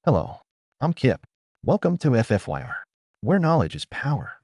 Hello, I'm Kip. Welcome to FFYR, where knowledge is power.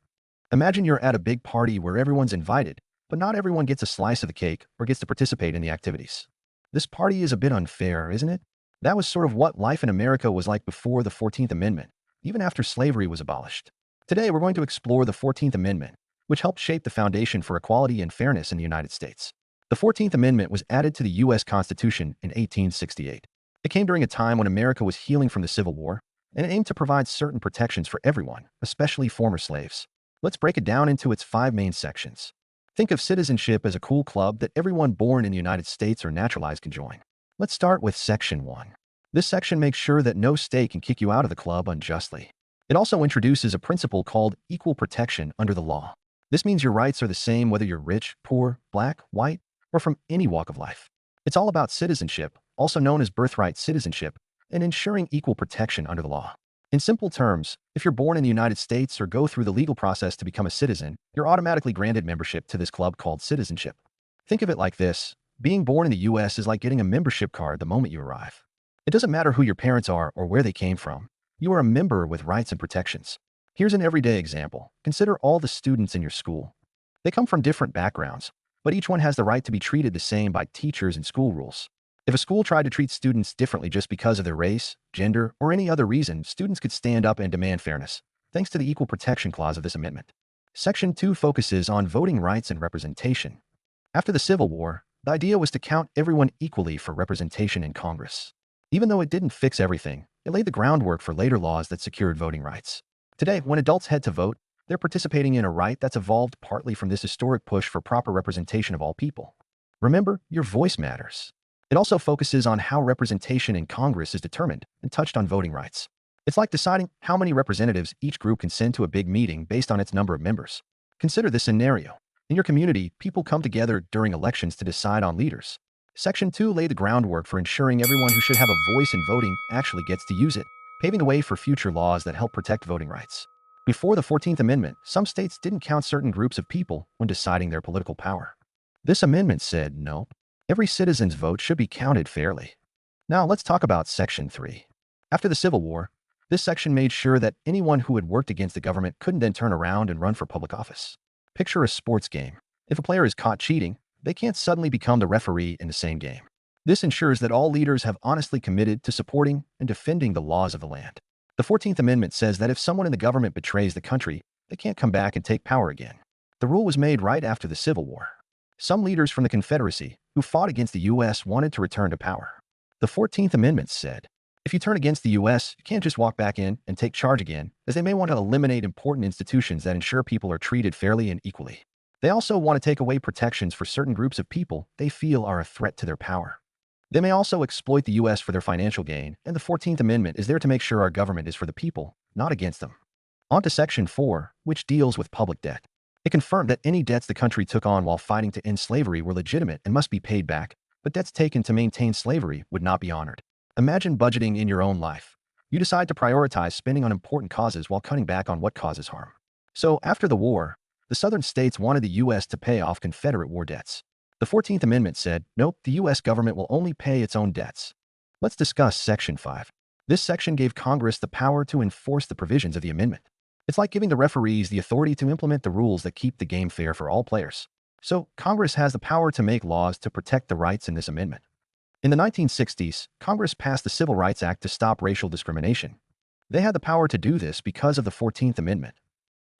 Imagine you're at a big party where everyone's invited, but not everyone gets a slice of the cake or gets to participate in the activities. This party is a bit unfair, isn't it? That was sort of what life in America was like before the 14th Amendment, even after slavery was abolished. Today, we're going to explore the 14th Amendment, which helped shape the foundation for equality and fairness in the United States. The 14th Amendment was added to the U.S. Constitution in 1868. It came during a time when America was healing from the Civil War, and it aimed to provide certain protections for everyone, especially former slaves. Let's break it down into its 5 main sections. Think of citizenship as a cool club that everyone born in the United States or naturalized can join. Let's start with Section 1. This section makes sure that no state can kick you out of the club unjustly. It also introduces a principle called equal protection under the law. This means your rights are the same whether you're rich, poor, black, white, or from any walk of life. It's all about citizenship, also known as birthright citizenship, and ensuring equal protection under the law. In simple terms, if you're born in the United States or go through the legal process to become a citizen, you're automatically granted membership to this club called citizenship. Think of it like this. Being born in the U.S. is like getting a membership card the moment you arrive. It doesn't matter who your parents are or where they came from. You are a member with rights and protections. Here's an everyday example. Consider all the students in your school. They come from different backgrounds, but each one has the right to be treated the same by teachers and school rules. If a school tried to treat students differently just because of their race, gender, or any other reason, students could stand up and demand fairness, thanks to the Equal Protection Clause of this amendment. Section 2 focuses on voting rights and representation. After the Civil War, the idea was to count everyone equally for representation in Congress. Even though it didn't fix everything, it laid the groundwork for later laws that secured voting rights. Today, when adults head to vote, they're participating in a right that's evolved partly from this historic push for proper representation of all people. Remember, your voice matters. It also focuses on how representation in Congress is determined and touched on voting rights. It's like deciding how many representatives each group can send to a big meeting based on its number of members. Consider this scenario. In your community, people come together during elections to decide on leaders. Section 2 laid the groundwork for ensuring everyone who should have a voice in voting actually gets to use it, paving the way for future laws that help protect voting rights. Before the 14th Amendment, some states didn't count certain groups of people when deciding their political power. This amendment said, no, every citizen's vote should be counted fairly. Now let's talk about Section 3. After the Civil War, this section made sure that anyone who had worked against the government couldn't then turn around and run for public office. Picture a sports game. If a player is caught cheating, they can't suddenly become the referee in the same game. This ensures that all leaders have honestly committed to supporting and defending the laws of the land. The 14th Amendment says that if someone in the government betrays the country, they can't come back and take power again. The rule was made right after the Civil War. Some leaders from the Confederacy, who fought against the U.S., wanted to return to power. The 14th Amendment said, if you turn against the U.S., you can't just walk back in and take charge again, as they may want to eliminate important institutions that ensure people are treated fairly and equally. They also want to take away protections for certain groups of people they feel are a threat to their power. They may also exploit the U.S. for their financial gain, and the 14th Amendment is there to make sure our government is for the people, not against them. On to Section 4, which deals with public debt. It confirmed that any debts the country took on while fighting to end slavery were legitimate and must be paid back, but debts taken to maintain slavery would not be honored. Imagine budgeting in your own life. You decide to prioritize spending on important causes while cutting back on what causes harm. So, after the war, the Southern states wanted the U.S. to pay off Confederate war debts. The 14th Amendment said, nope, the U.S. government will only pay its own debts. Let's discuss Section 5. This section gave Congress the power to enforce the provisions of the amendment. It's like giving the referees the authority to implement the rules that keep the game fair for all players. So, Congress has the power to make laws to protect the rights in this amendment. In the 1960s, Congress passed the Civil Rights Act to stop racial discrimination. They had the power to do this because of the 14th Amendment.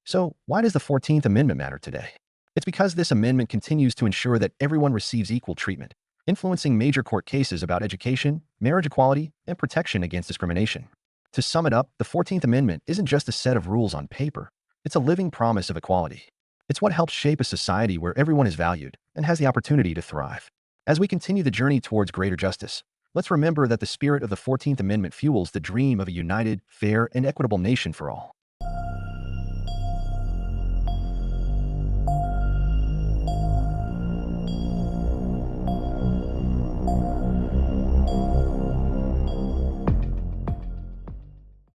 So, why does the 14th Amendment matter today? It's because this amendment continues to ensure that everyone receives equal treatment, influencing major court cases about education, marriage equality, and protection against discrimination. To sum it up, the 14th Amendment isn't just a set of rules on paper. It's a living promise of equality. It's what helps shape a society where everyone is valued and has the opportunity to thrive. As we continue the journey towards greater justice, let's remember that the spirit of the 14th Amendment fuels the dream of a united, fair, and equitable nation for all.